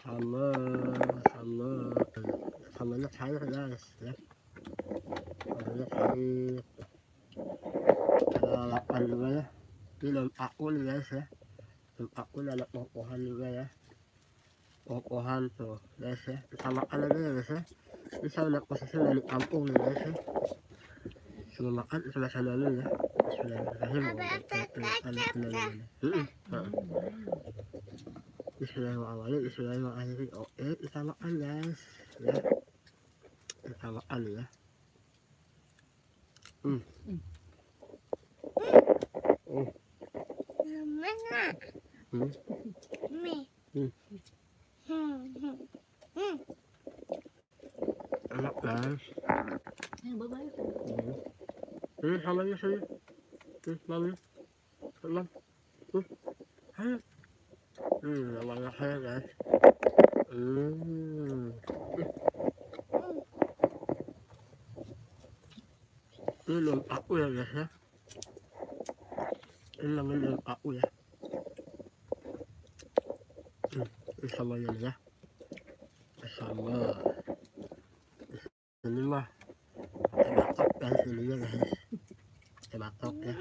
sama sama samanya cair guys ya, samanya cair. Ada 8 juga ya, ini daun akun guys ya, daun akun ada pohon juga ya, pohon tuh guys ya, kita makan aja ya guys ya. Ini saya udah posisi dari kampung nih guys ya, sebelum makan kita makan dulu ya. Bismillahirrahmanirrahim. Oke, kita makan guys ya, kita makan ya. Enak guys. Ini samanya sini, mami, teman, ayo. Namanya saya guys. Ini daun aku ya guys ya. Ini namanya daun aku ya. Ini samanya nih ya. Sama. Ini mah batok guys ininya guys. Batok ya.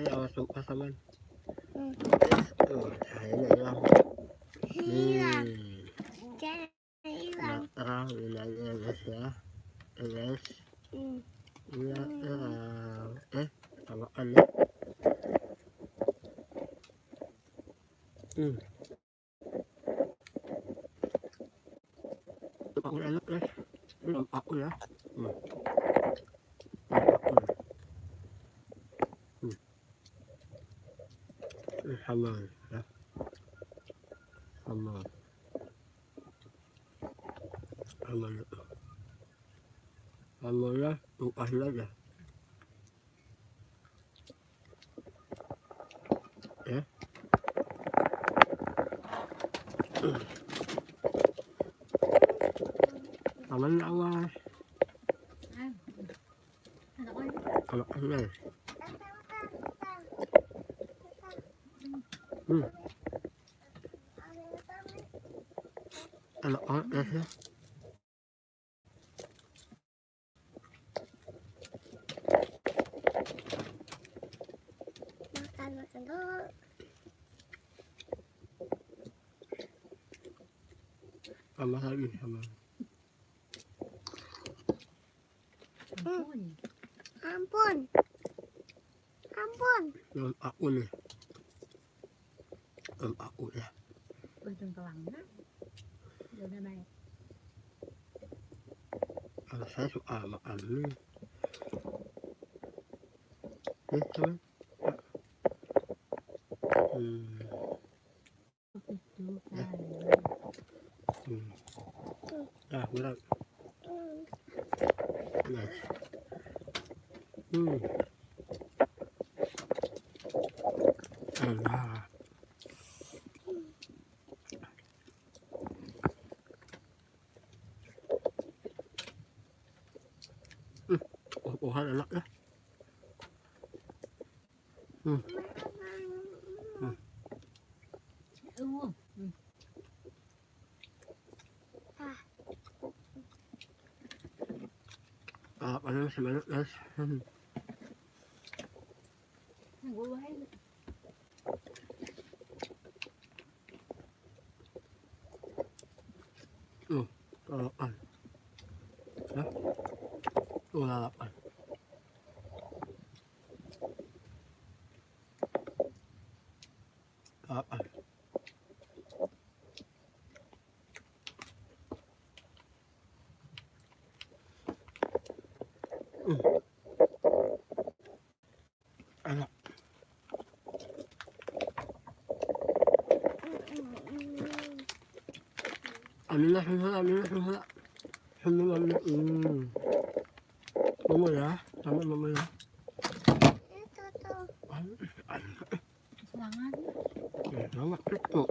Awas lupa saman. Cahayanya hilang. Nah, wilayahnya guys ya. Guys. Iya, kita makan ya. Aku enak guys. Ini aku ya. Sama ya. Sama gitu. Sama ya, lupain aja. Ya. Aman awas. Kalau guys. Enak banget guys ya. Makan dulu. Tambah lagi sama. Ampun. Daun aku nih. Daun aku ya. Ujung kelangnya. Udah baik. Kalau saya suka makan ini. Nih teman. Ya, berat. Yes. Enak. Pohon enak ya. Paling masih banyak guys. Lalapan ya, lalapan. Lalapan. Enak. Aminah susah. Mama ya, sama mama ya. Selangan. Sama itu.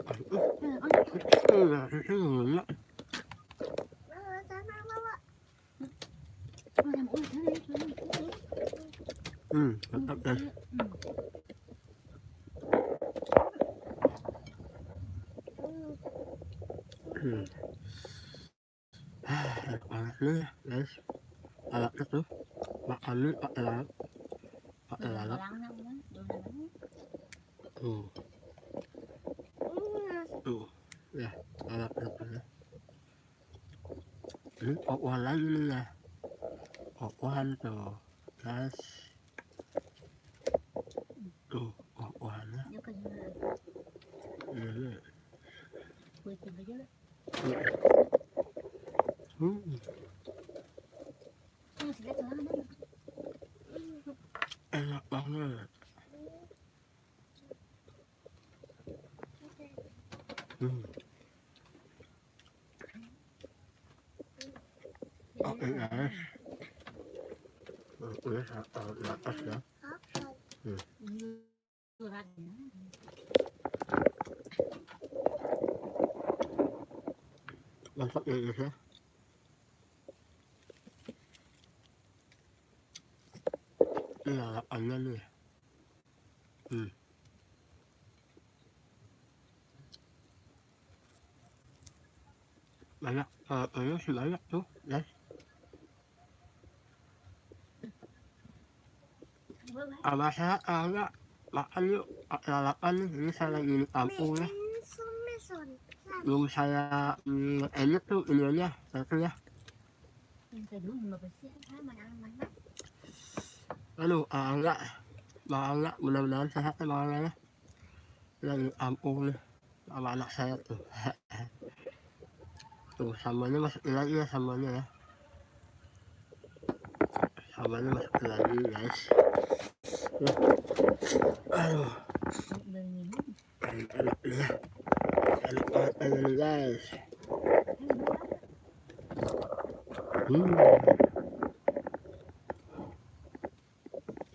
Mantap guys. Anak-anak nih guys, anaknya tuh makannya pakai lalap, pakai Đường lalap. lắng đâu đó, đường này lắng. Ya, anaknya tuh ya. Ini opohan lagi nih ya, opohan tuh guys. Tuh opohannya Nhớ cái gì rồi, ini. quỳ tìm cái dưới đó. Không thì lấy cái đó. Enak banget. Oke guys, udah taruh di atas ya. Masak ya guys ya. Ini lalapannya nih. Banyak, ini sih banyak tuh guys. Abah saya agak makan yuk pakai lalapan nih. Ini saya lagi di kampung ya. Belum saya edit tuh videonya satu ya. Aduh, enggak, enggak, mudah-mudahan sehat ya Bang Angga ya. Lagi di kampung nih sama anak saya tuh. Tuh sambalnya masukin lagi ya sambalnya ya. Sambalnya masukin lagi guys. Aduh, enak nih ya. Enak banget ini guys.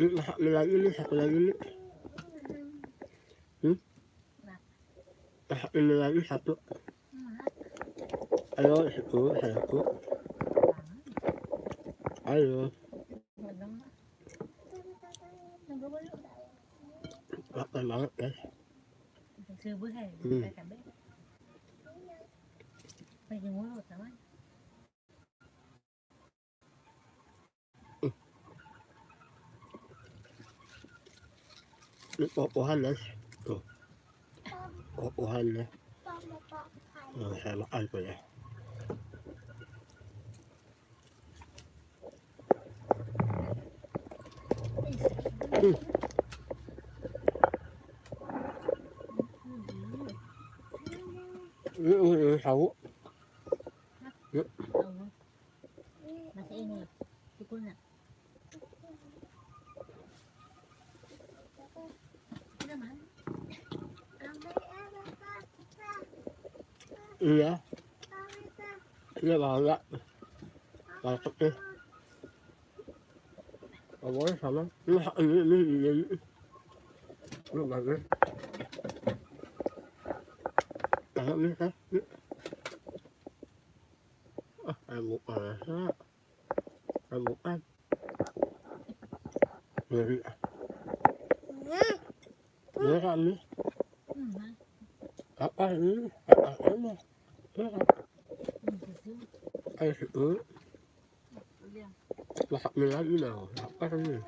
Ini masak mie lagi nih, satu lagi nih. Masak mie lagi satu. Ayo, satu. Ayo. Makan banget guys. Xưa bữa hè cả bếp. Bây giờ muốn rồi tao. Ini opohan guys. Tuh. Opohan ya. Saya makan tuh ya. Ini tahu. Masih ini. Cukup nak. Iya. Iya banget. Mantap nih. Pokoknya sama. Ini. Lu bagus. Banget nih kan. Bukan. Bukan. Ngeri. Ini kan nih. Apa ini? Apa ini? Ayo situ. Masak mie lagi dong. Apa ini?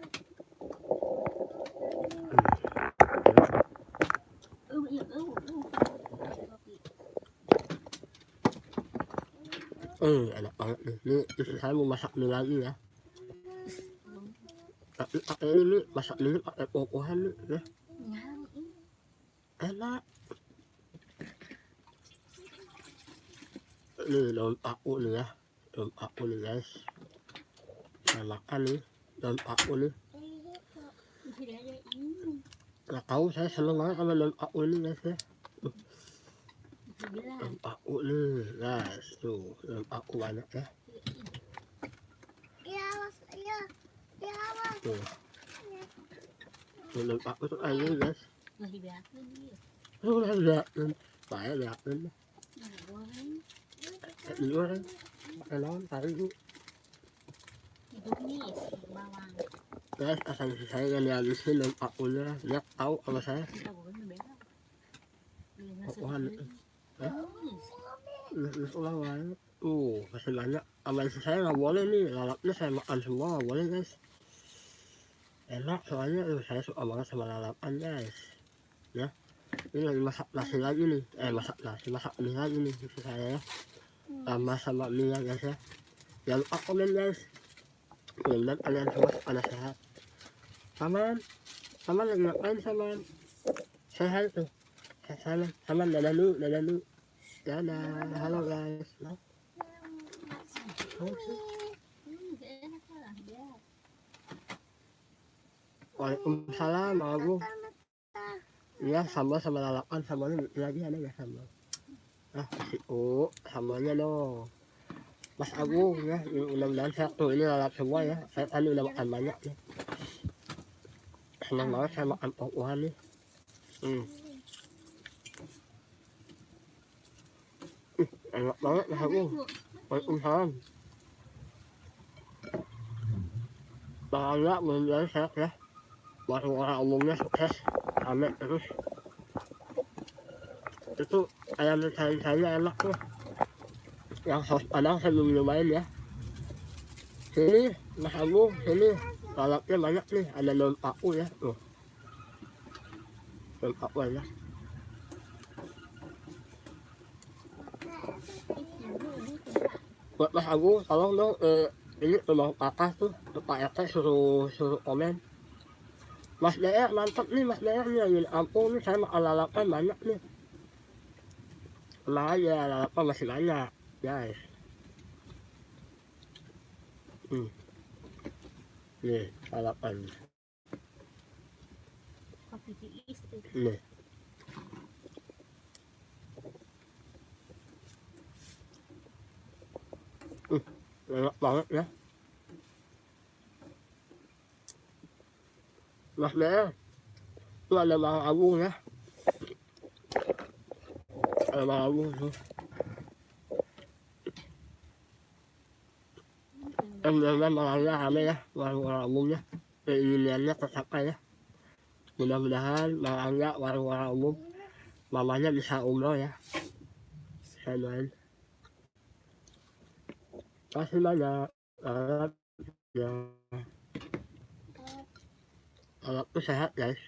Enak banget nih. Ini istri saya mau masak mie lagi ya. Tapi pakai ini masak mie pakai opohan nih ya. Enak. Ini daun paku nih ya. Daun paku nih guys. Saya makan nih daun paku nih. Nggak tahu, saya seneng banget sama daun paku ini guys ya. Daun paku nih guys. Tuh daun paku banyak ya. Tuh. Daun paku tuh aja guys. Udah liatin. Saya liatin. Di luar kan. Pakai lawan tarik dulu. Guys, asal saya ngerealisin daun pakunya. Dia tahu sama saya. Opohan itu. Ulang lain. Masih banyak. Sama istri saya nggak boleh nih, lalapnya saya makan semua nggak boleh guys. Enak soalnya saya suka banget sama lalapan guys. Ya, ini lagi masak nasi lagi nih. Masak nasi, masak mie lagi nih istri saya ya. Tambah sama mie ya guys ya. Jangan lupa komen guys. Mudah-mudahan kalian semua pada sehat. Saman, Saman lagi ngapain Saman? Sehat tuh. Saman dadah dulu, dadah dulu. Dadah, halo guys. Nah, Enak lah ya. Waalaikumsalam, Bang Agung. Iya, sambal sama lalapan, sambalnya lagi ada nggak sambal? Si sambalnya dong. Mas Agung ya, mudah-mudahan sehat tuh. Ini lalap semua ya. Saya tadi udah makan banyak nih. Senang banget saya makan pohon nih. Enak banget Mas Agung. Waalaikumsalam. Bang Angga mudah-mudahan sehat ya. Warung-warung umumnya sukses. Amin terus. Itu ayam sayur-sayurnya enak tuh. Yang saus padang saya belum nyobain ya. Sini Mas Agung, sini. Lalapnya banyak nih, ada daun paku ya. Tuh. Daun paku aja. Buat Mas Agung, tolong dong ini rumah kakak tuh, Pak RT suruh komen. Mas DR mantap nih, Mas DR nih lagi ampun nih, saya makan lalapan banyak nih. Tenang aja, lalapan masih banyak guys. Nih lalapan Kopi tiis tuh. nih. Enak banget ya. Mas DR itu ada Bang Agung ya. Ada Bang Agung tuh. Mudah-mudahan Bang Angga rame ya, warung-warung umumnya. Keinginannya tercapai ya. Mudah-mudahan Bang Angga warung-warung umum mamanya bisa umroh ya. Saya doain. Kasih banyak. Ya. Alat tuh sehat guys.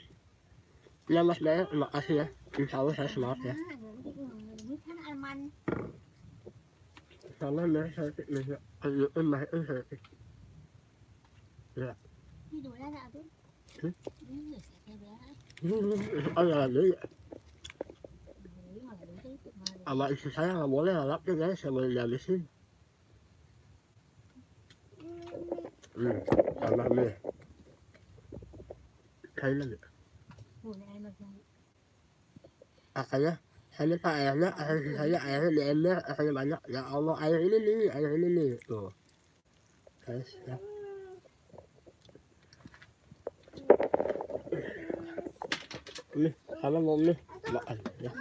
Ya Mas Daya, terima kasih ya. Insya Allah saya semangat ya. Sama ya saya nih. Ayo mah saya. Ya. Ada lagi. Sama istri saya nggak boleh lalapnya guys, saya boleh dihabisin. Sama nih. Saya lagi. Makanya saya minta airnya, airnya di ember, airnya banyak. Ya Allah, air ini nih. Tuh. Guys, ya. Nih, sama mau nih makan ya.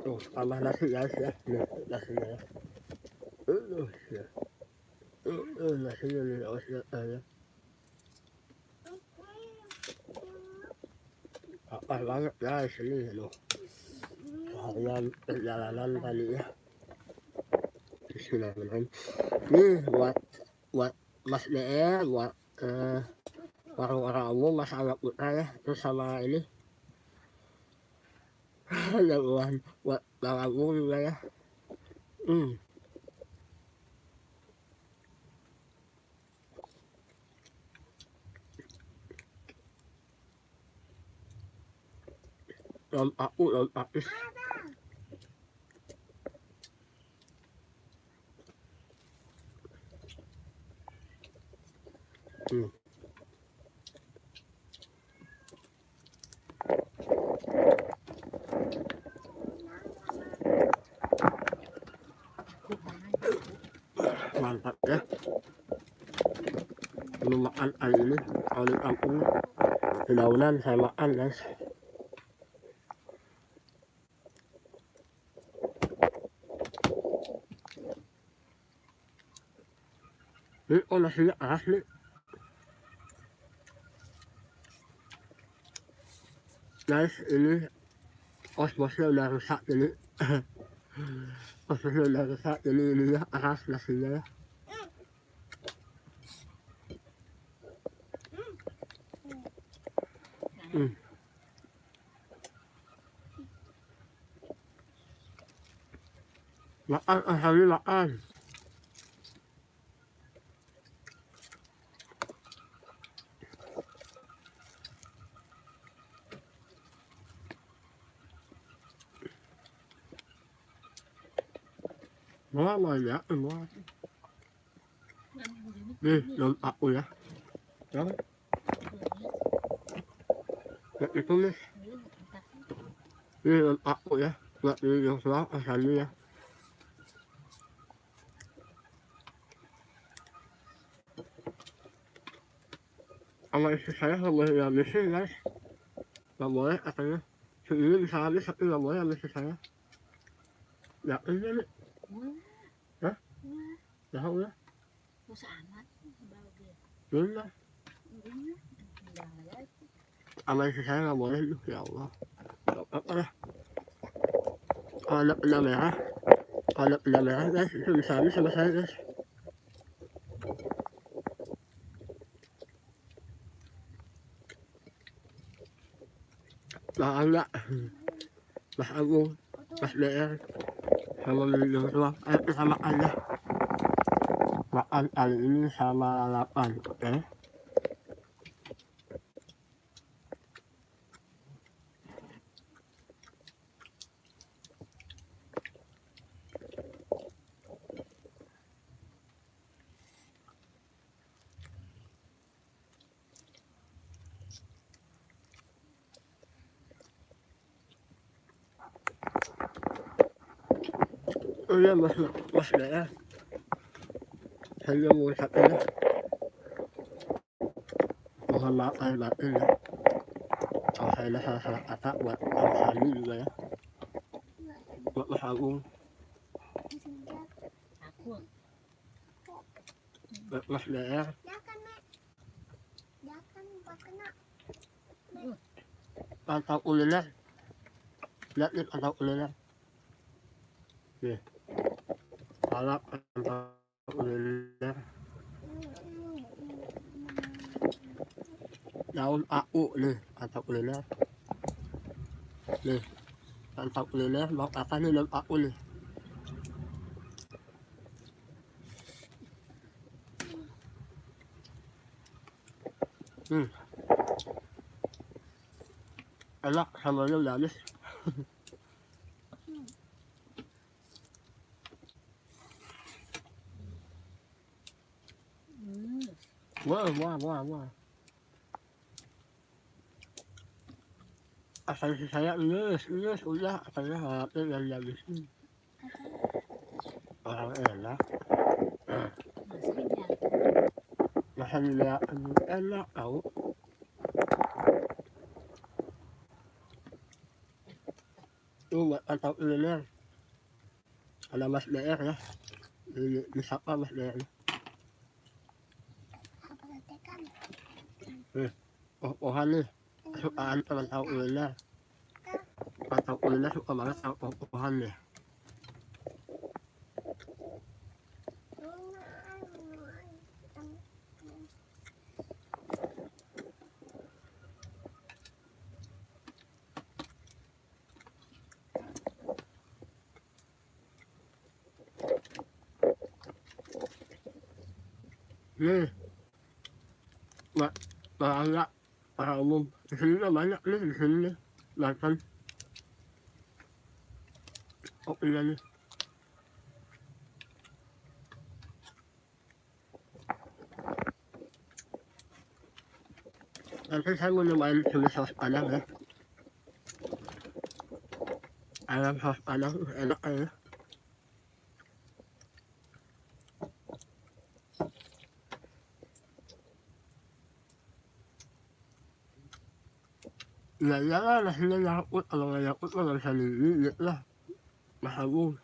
Tuh, tambah nasi guys ya. Nih, nasinya ya. Ya. Nasinya nih, ya. Apa banget guys ini loh. Seharian perjalanan tadi ya. Bismillahirrahmanirrahim. Nih buat Mas DR, buat warung-warung umum Mas Angga Putra ya. Terus sama ini ada buat Bang Agung juga ya. Daun pakis. Mantap ya. Belum makan kali ini, kalau di kampung dedaunan saya makan guys. Ini nasinya keras nih. Guys, ini Masih udah rusak jadi. Masih udah rusak jadi ini ya atas nasinya ya. Makan, hari makan. Ngon ya, ngon. Nih, non aku ya. Đó, itu nih. Ini non aku ya. Nggak ini yang salah asalnya ya. Sama istri saya nggak boleh dihabisin guys. Nggak boleh katanya. Ini bisa habis tapi nggak boleh sama istri saya. Ya ini nih. Hah? Tahu ya? Masa amat bawa dia. Ini lah. Jangan Sama istri saya nggak boleh tuh. Ya Allah. Nggak apa lah. Kalau ada pena merah. Kalau ada pena merah guys. Itu bisa habis sama saya guys. Nah enggak. Mas Agung. Mas DR. Sama minum doang. Ayo kita makan ya. Makan kali ini sama lalapan. Oke. Oh iya mas DR. Saya mau ucapin ya. Mohon maaf lahir batin ya. Kalau saya ada salah kata buat Bang Sandi juga ya. Buat Mas Agung. aku. Buat Mas DR. Pantau kuliner. Lihat nih pantau kuliner. Nih. Kalau pantau kuliner. Daun aku nih pantau kuliner. Nih. Pantau kuliner. Mau apa nih daun aku nih. Enak sambalnya udah habis. Wah. Asal si saya lulus udah katanya harapnya nggak dihabisin. Orang enak. Masa dia enak tau. Tuh buat pantau kuliner. Ada Mas DR ya. Disapa Mas DR. Pohan nih. Sukaan pantau kuliner. Pantau kuliner suka banget sama pohan nih. Nih. Enggak. Para umum. Di sini banyak nih. Di sini nih. Datang. Oh iya nih. Nanti saya mau nyobain tumis saus padang ya. Ayam saus padang enak ya. Ya iyalah nasinya nyangkut. Kalau nggak nyangkut mah nggak bisa digigit lah. Mas Agung.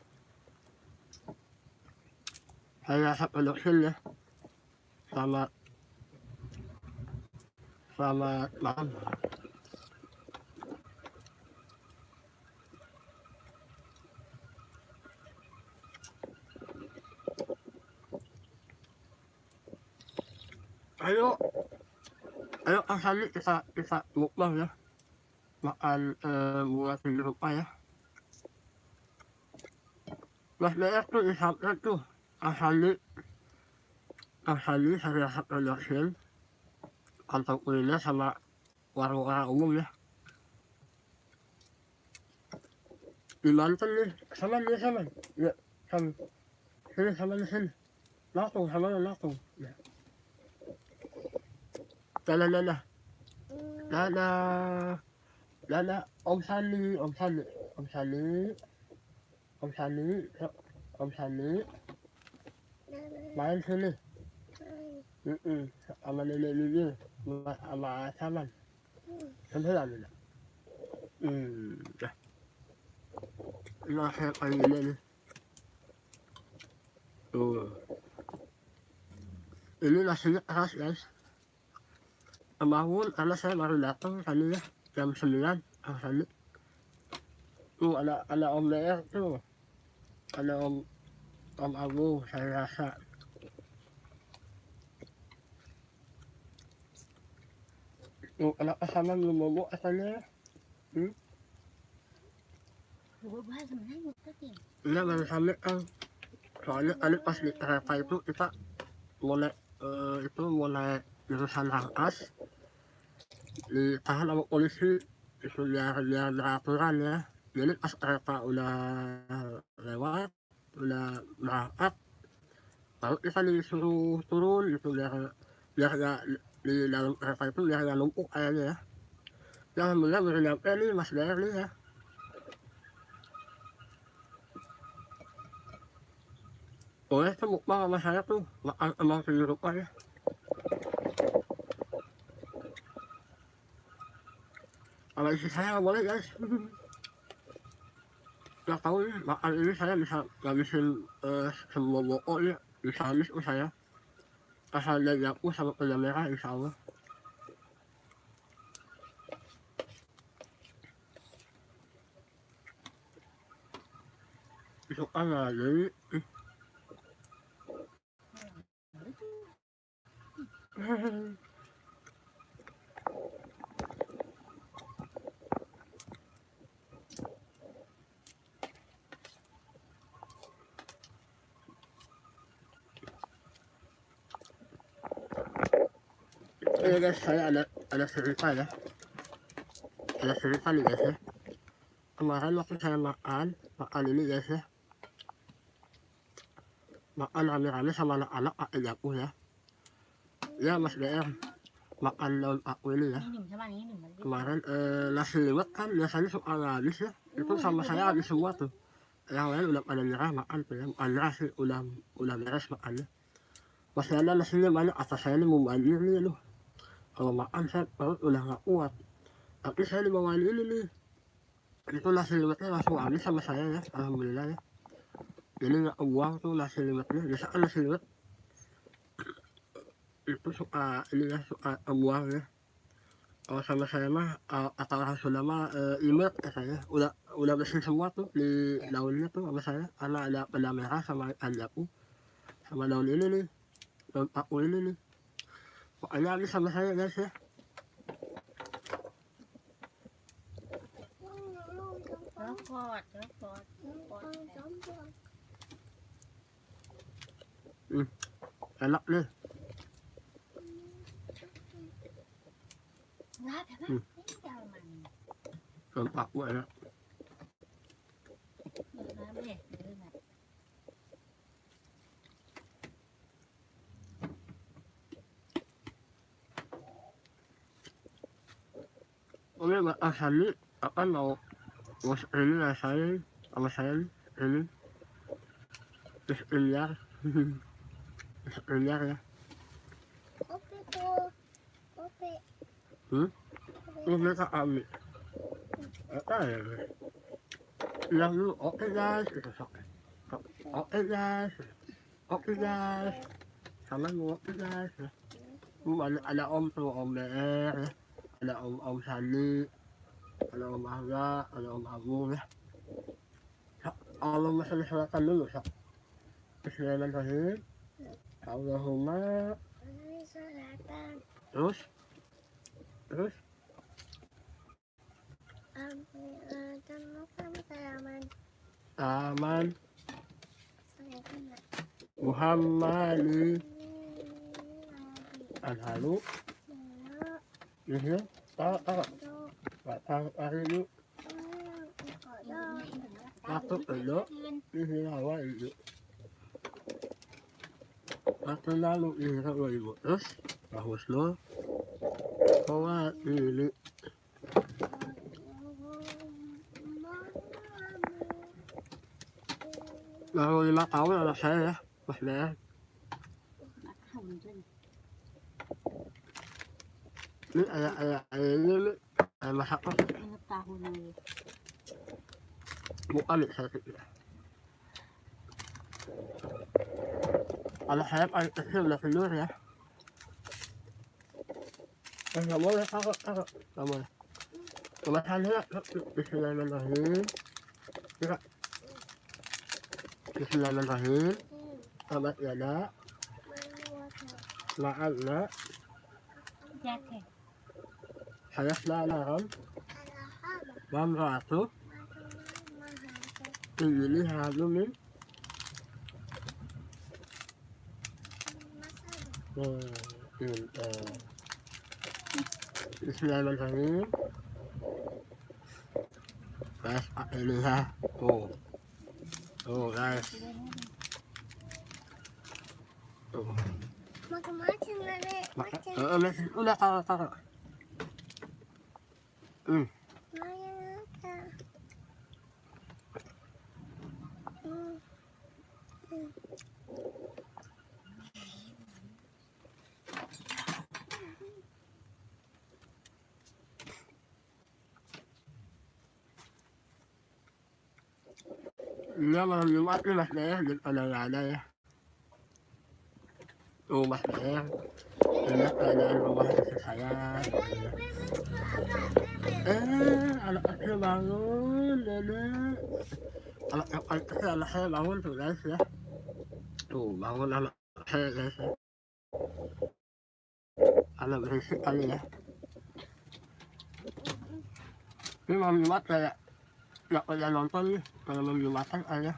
Saya rasa pedoksin ya. Selamat malam. Ayo, ayo Kang Sandi kita mukbang ya. Makan buah rupa ya. Mas Beek tuh di samping tuh. Kang Sandi saya rekomendasiin kantong kuliner sama warung orang umum ya. Di Banten nih, sama nih sama. Ya, sama. Sini sama di sini. Langsung sama langsung. Ya. Dadah. Dadah. Dadah. Om Sandi, Om Sandi, Om Sandi, Om Sandi, Om Sandi. Main sini. Sama nenek ini, sama Saman. Sembilan ini. Dah. Ini saya kayak gini nih. Tuh. Ini nasinya keras guys. Bangun karena saya baru datang tadi ya jam 9 tadi. Tuh ada Om Leer tuh. Ada Om Abu saya rasa. Tuh anak Saman belum bobo asalnya. Buah sebenarnya ngikutin. Iya baru sampai kan. Soalnya tadi pas di kereta itu kita mulai jurusan Rangkas ditahan sama polisi itu biar aturan ya. Jadi pas kereta udah lewat udah berangkat lalu kita disuruh turun gitu biar gak di dalam kereta itu biar gak numpuk kayaknya ya. Ya alhamdulillah baru nyampe nih Mas Daer nih ya. Boleh tuh mukbang sama saya tuh makan sama kehidupan ya. Kalau isi saya nggak boleh guys. Nggak tahu nih makan ini saya bisa ngabisin semua boko ya. Bisa habis saya. Asal dari aku sama peda merah insya Allah. Itu kan lah jadi. Ini guys saya ada cerita ya. Ada cerita nih guys ya. Kemarin waktu saya makan ini guys ya. Makan rame-rame sama anak-anak pakai japu ya. Ya Mas DR makan daun aku ini ya. Kemarin nasi liwet kan biasanya suka habis ya. Itu sama saya habis semua tuh. Yang lain udah pada nyerah makan tuh ya. Bukan nyerah sih udah beres makannya. Masih ada nasinya banyak atas saya ini mau banjir nih loh. Kalau makan saya perut udah gak kuat. Tapi saya dibawain ini nih. Itu nasi liwetnya langsung habis sama saya ya. Alhamdulillah ya. Jadi gak buang tuh nasi liwetnya. Biasa kan nasi liwet itu suka ini ya suka buang ya. Kalau sama saya mah atau orang Sunda mah imet katanya udah bersih semua tuh di daunnya tuh sama saya karena ada peda merah sama japu sama daun ini nih daun paku ini nih pokoknya habis sama saya guys ya. Enak nih. Daun paku enak. Oke Mbak Asani akan mau ini rasain sama saya ini miliar miliar ya. Ini mereka ambil apa ya bilang dulu oke guys oke guys sama oke guys ada om tuh Om BR ya. Ada Om Sandi, ada Om Aga, ada Om Agung ya. Allah masih diserahkan dulu ya. Bismillahirrahmanirrahim. Allahumma Selatan. Terus? Terus? Temukan taman. Taman Selatan. Muhammadi Al-Halu. Ini tak tahu hari Aku elok ini awal itu. Aku lalu ini kalau ibu terus bagus lo. Kawan ini baru 5 tahun anak saya ya, Mas Lea. Ini ayah ini masak apa? Tahu nih. Bukan nih saya pikir. Anak saya paling kecil udah tidur ya. Nggak boleh kakak, nggak boleh. Kemasannya Bismillahirrahmanirrahim. Tidak. Bismillahirrahmanirrahim. Selamat yada. Ma'alna. Jake. Saya selalam. Mamratu. Ini halumin. Bismillahirrahmanirrahim. Guys, ini ya. Guys. Macam-macam nenek. Macam. Udah kakak. Ini malam Jumat nih Mas Lea, ada nggak ada ya? Mas Lea, ini keadaan rumah istri saya. Anak kecil bangun, nenek. Anak kecil anak saya bangun tuh guys ya. Bangun anak saya guys ya. Anak berisik kali ya. Ini malam Jumat kayak nggak pernah nonton nih kalau malam Jumatan aja.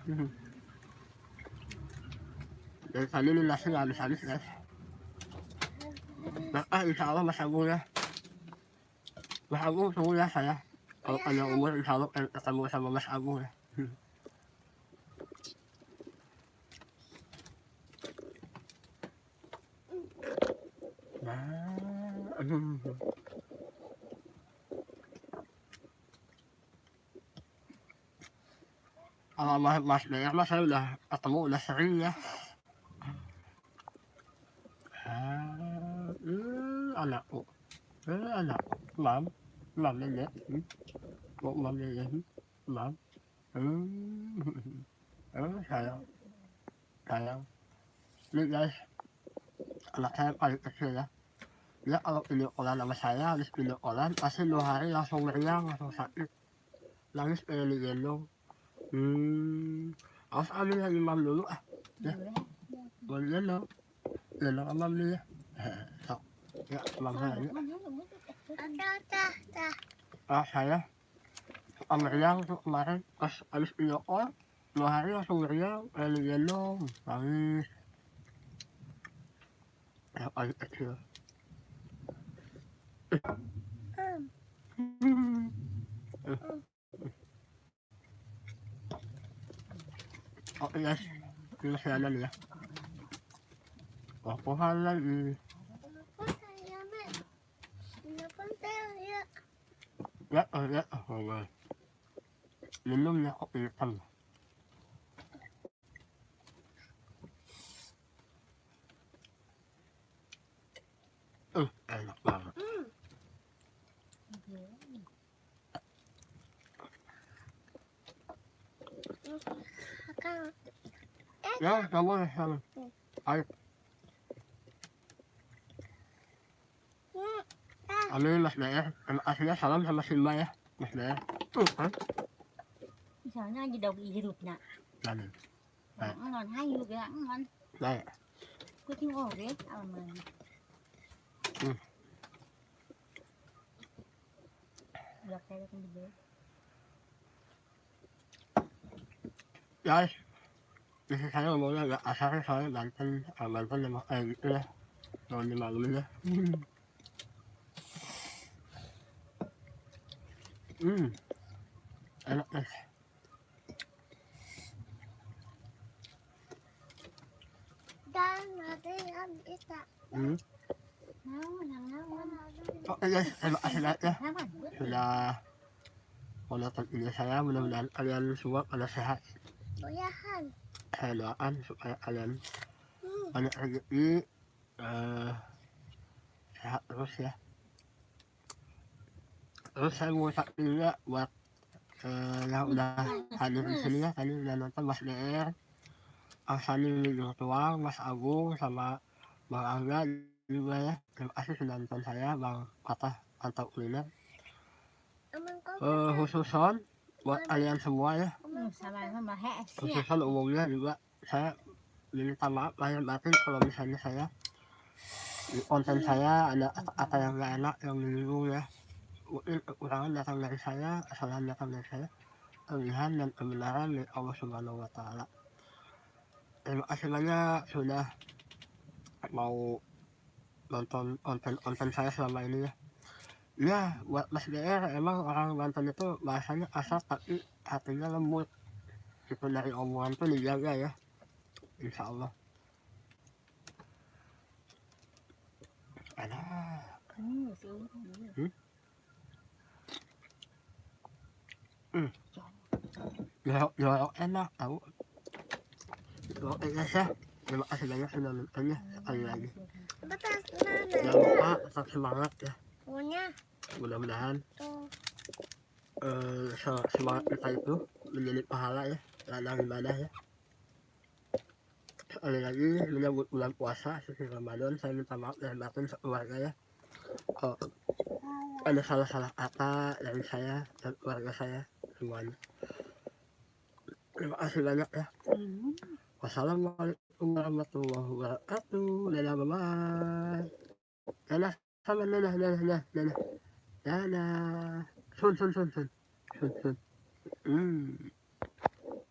Dari tadi ini nasi nggak habis-habis guys. Nah, insya Allah Mas Abu ya. Mas Abu tunggu ya saya. Kalau panjang umur insya Allah ketemu sama Mas Abu ya. Kalau Mas Lea mas saya udah ketemu udah sering ya. Anakku, mam nenek, mam nenek, mam, sayang, ini guys, anak saya paling kecil ya. Dia kalau video callan sama saya, habis video callan pasti 2 hari langsung meriang, langsung sakit, nangis pengen digendong. Harus ambil lagi mam dulu ya, boleh gendong mam dulu ya. Sok, ya mam saya. Saya meriang tuh kemarin pas habis video call 2 hari langsung meriang, pengen digendong, nangis. Ya paling kecil. Oke guys, kita siaran ya. Wakuhan lagi. Ya, minumnya kopi hitam. Enak banget. Ya, kamu ya, sama. Ayo. Amin Mas Lea, aslinya salam sama Simba ya, Mas Lea. Misalnya lagi daw hidup na. Jangan. Ngon hay juga ngon. Baik. Kucing oge alaman. Udah kayak kan gitu. Guys, istri saya ngomongnya agak kasar soalnya Banten emang kayak gitu ya. Jangan dimaklumin ya. Enak guys. Dan ada yang bisa. Oke guys, terima kasih banyak ya Naman. sudah menonton video saya. Mudah-mudahan kalian semua pada sehat. Boyahan. Saya doakan supaya kalian banyak rezeki, sehat terus ya. Terus saya mau ucapin juga buat yang udah hadir di sini ya, tadi udah nonton Mas DR, Alsani Virtual, Mas Agung sama Bang Angga juga ya. Terima kasih sudah nonton saya, Bang Patah Pantau Kuliner. Khususon buat kalian semua ya. Sama hes ya. Khususan umumnya juga saya minta maaf lahir batin kalau misalnya saya di konten saya ada kata-kata yang gak enak yang menyinggung ya. Mungkin kekurangan datang dari saya, kesalahan datang dari saya, kelebihan dan kebenaran dari Allah Subhanahu wa Ta'ala. Terima kasih banyak sudah mau nonton konten saya selama ini ya. Ya, buat Mas DR emang orang Banten itu bahasanya kasar tapi hatinya lembut. Itu dari omongan tuh dijaga ya, insya Allah. Ada. Jorok enak tahu. Oke guys ya, terima kasih banyak sudah nontonnya sekali lagi. Jangan lupa tetap semangat ya. Mudah-mudahan semangat kita itu menjadi pahala ya, ladang ibadah ya. Sekali lagi menyambut bulan puasa suci Ramadan, saya minta maaf dari batin keluarga ya. Ada salah-salah kata dari saya dan keluarga saya semuanya. Terima kasih banyak ya. Wassalamualaikum warahmatullahi wabarakatuh. Dadah, bye-bye. Dadah, sama dadah. Dadah. Sun.